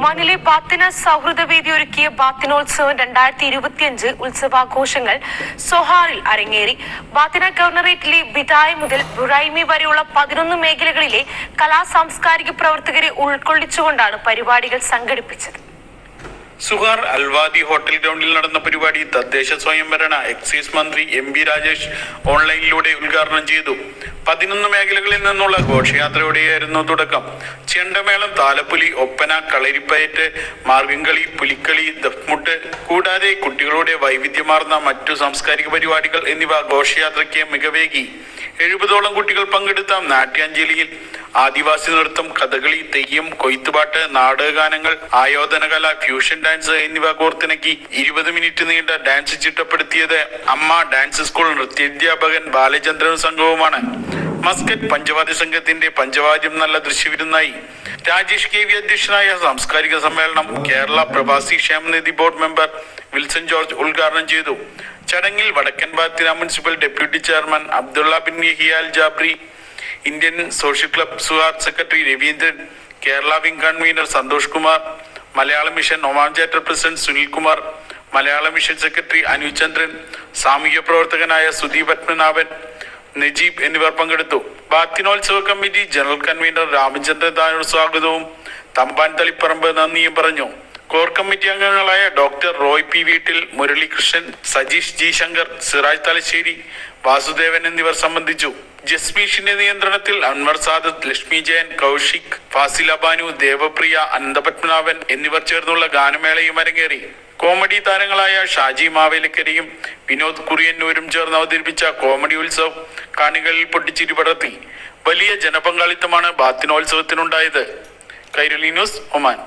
ഒമാനിലെ ബാത്തിന സൗഹൃദ വേദി ഒരുക്കിയ ബാത്തിനോത്സവം 2025 ഉത്സവാഘോഷങ്ങൾ സൊഹാറിൽ അരങ്ങേറി. ബാത്തിന ഗവർണറേറ്റിലെ ബിദായ മുതൽ ബുറൈമി വരെയുള്ള 11 മേഖലകളിലെ സാംസ്കാരിക പ്രവർത്തകരെ ഉൾക്കൊള്ളിച്ചുകൊണ്ടാണ് പരിപാടികൾ സംഘടിപ്പിച്ചത്. സുഹാർ അൽവാദി ഹോട്ടൽ ഗ്രൗണ്ടിൽ നടന്ന പരിപാടി തദ്ദേശ സ്വയംഭരണ എക്സൈസ് മന്ത്രി എം ബി രാജേഷ് ഓൺലൈനിലൂടെ ഉദ്ഘാടനം ചെയ്തു. 11 മേഖലകളിൽ നിന്നുള്ള ഘോഷയാത്രയോടെയായിരുന്നു തുടക്കം. ചെണ്ടമേളം, താലപ്പൊലി, ഒപ്പന, കളരിപ്പയറ്റ്, മാർഗംകളി, പുലിക്കളി, ദഫ്മുട്ട് കൂടാതെ കുട്ടികളുടെ വൈവിധ്യമാർന്ന മറ്റു സാംസ്കാരിക പരിപാടികൾ എന്നിവ ഘോഷയാത്രയ്ക്ക് മികവേകി. 70ഓളം കുട്ടികൾ പങ്കെടുത്ത നാട്യാഞ്ജലിയിൽ ആദിവാസി നൃത്തം, കഥകളി, തെയ്യം, കൊയ്ത്തുപാട്ട്, നാടകഗാനങ്ങൾ, ആയോധനകല, ഫ്യൂഷൻ ഡാൻസ് എന്നിവ കോർത്തിണക്കി 20 മിനിറ്റ് നീണ്ട ഡാൻസ് ചിട്ടപ്പെടുത്തിയത് അമ്മ ഡാൻസ് സ്കൂൾ നൃത്യാധ്യാപകൻ ബാലചന്ദ്രനും സംഘവുമാണ്. മസ്കറ്റ് പഞ്ചവാദ്യ സംഘത്തിന്റെ പഞ്ചവാദ്യം നല്ല ദൃശ്യവിരുന്നായി. രാജേഷ് കെ വി അധ്യക്ഷനായ സാംസ്കാരിക സമ്മേളനം കേരള പ്രവാസി ക്ഷേമനിധി ബോർഡ് മെമ്പർ വിൽസൺ ജോർജ് ഉദ്ഘാടനം ചെയ്തു. ചടങ്ങിൽ വടക്കൻ Batinah municipal deputy chairman Abdullah bin Yahya al Jabri, Indian social club Sohar secretary Raveendran, Kerala wing convener Santhosh Kumar, Malayalam mission Oman chapter president Sunil Kumar, Malayalam mission secretary Anuj ചന്ദ്രൻ, സാമൂഹ്യ പ്രവർത്തകനായ സുദീപ് പത്മനാഭൻ, നജീബ് എന്നിവർ പങ്കെടുത്തു. ബാത്തിനോത്സവ committee general convener Ramachandran Tanur സ്വാഗതവും തമ്പാൻ തളിപ്പറമ്പ് നന്ദിയും പറഞ്ഞു. കോർ കമ്മിറ്റി അംഗങ്ങളായ doctor Roy P Veettil, Muralikrishnan, Sajeesh G Shankar, Siraj Thalassery, Vasudevan എന്നിവർ സംബന്ധിച്ചു. ജസ്മീഷിന്റെ നിയന്ത്രണത്തിൽ അൻവർ സാദത്ത്, ലക്ഷ്മി ജയൻ, കൗശിക്, ഫാസിൽ അബാനു, ദേവപ്രിയ, അനന്തപത്മനാഭൻ എന്നിവർ ചേർന്നുള്ള ഗാനമേളയും അരങ്ങേറി. കോമഡി താരങ്ങളായ ഷാജി മാവേലിക്കരയും വിനോദ് കുറിയന്നൂരും ചേർന്ന് അവതരിപ്പിച്ച കോമഡി ഉത്സവം കാണികളിൽ പൊട്ടിച്ചിരി പടർത്തി. വലിയ ജനപങ്കാളിത്തമാണ് ബാത്തിനോത്സവത്തിനുണ്ടായത്. Kairali news, Oman.